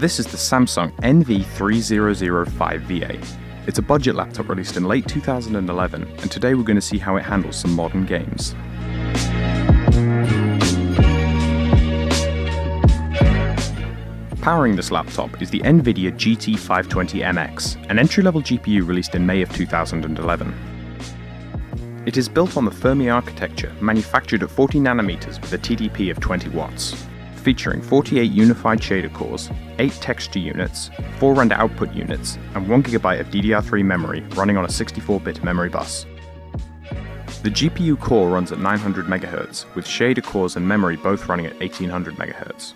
This is the Samsung NV3005VA. It's a budget laptop released in late 2011, and today we're going to see how it handles some modern games. Powering this laptop is the NVIDIA GT520MX, an entry-level GPU released in May of 2011. It is built on the Fermi architecture, manufactured at 40nm with a TDP of 20 watts. Featuring 48 unified shader cores, 8 texture units, 4 render output units, and 1GB of DDR3 memory running on a 64-bit memory bus. The GPU core runs at 900 MHz, with shader cores and memory both running at 1800 MHz.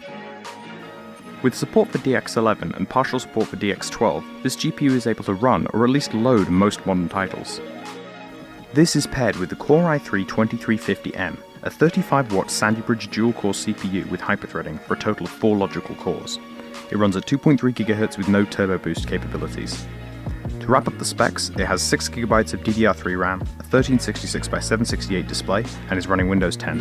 With support for DX11 and partial support for DX12, this GPU is able to run or at least load most modern titles. This is paired with the Core i3-2350M, a 35-watt Sandy Bridge dual-core CPU with hyperthreading for a total of 4 logical cores. It runs at 2.3 GHz with no turbo boost capabilities. To wrap up the specs, it has 6GB of DDR3 RAM, a 1366x768 display, and is running Windows 10.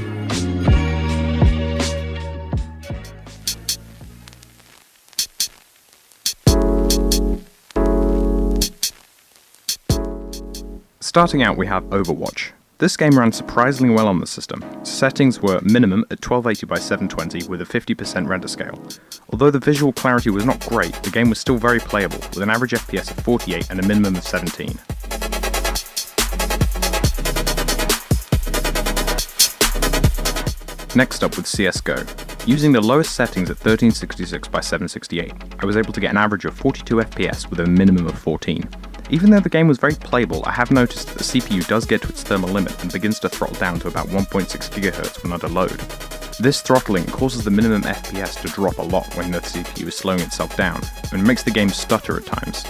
Starting out, we have Overwatch. This game ran surprisingly well on the system. Settings were minimum at 1280x720 with a 50% render scale. Although the visual clarity was not great, the game was still very playable, with an average FPS of 48 and a minimum of 17. Next up with Csgo. Using the lowest settings at 1366x768, I was able to get an average of 42 FPS with a minimum of 14. Even though the game was very playable, I have noticed that the CPU does get to its thermal limit and begins to throttle down to about 1.6 GHz when under load. This throttling causes the minimum FPS to drop a lot when the CPU is slowing itself down, and makes the game stutter at times.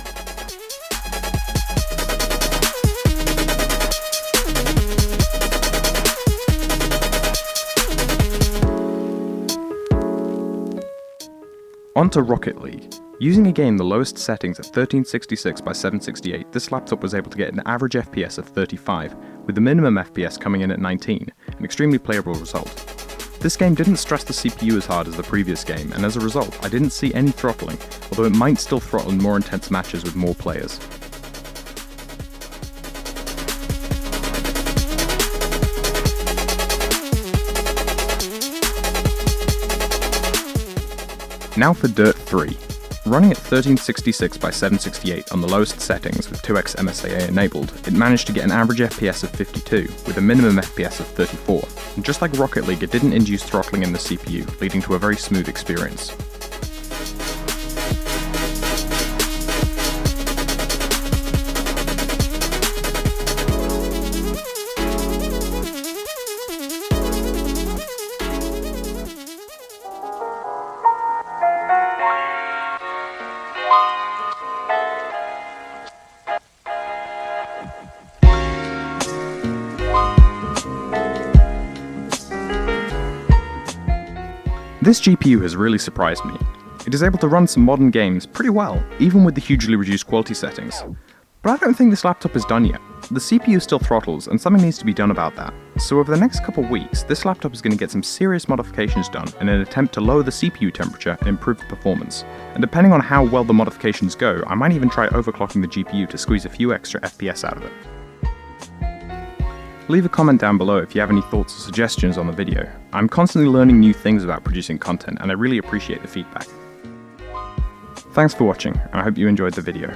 On to Rocket League. Using again the lowest settings at 1366x768, this laptop was able to get an average FPS of 35, with the minimum FPS coming in at 19, an extremely playable result. This game didn't stress the CPU as hard as the previous game, and as a result, I didn't see any throttling, although it might still throttle in more intense matches with more players. Now for Dirt 3. Running at 1366x768 on the lowest settings with 2x MSAA enabled, it managed to get an average FPS of 52, with a minimum FPS of 34. And just like Rocket League, it didn't induce throttling in the CPU, leading to a very smooth experience. This GPU has really surprised me. It is able to run some modern games pretty well, even with the hugely reduced quality settings. But I don't think this laptop is done yet. The CPU still throttles, and something needs to be done about that. So over the next couple weeks, this laptop is going to get some serious modifications done in an attempt to lower the CPU temperature and improve the performance. And depending on how well the modifications go, I might even try overclocking the GPU to squeeze a few extra FPS out of it. Leave a comment down below if you have any thoughts or suggestions on the video. I'm constantly learning new things about producing content, and I really appreciate the feedback. Thanks for watching, and I hope you enjoyed the video.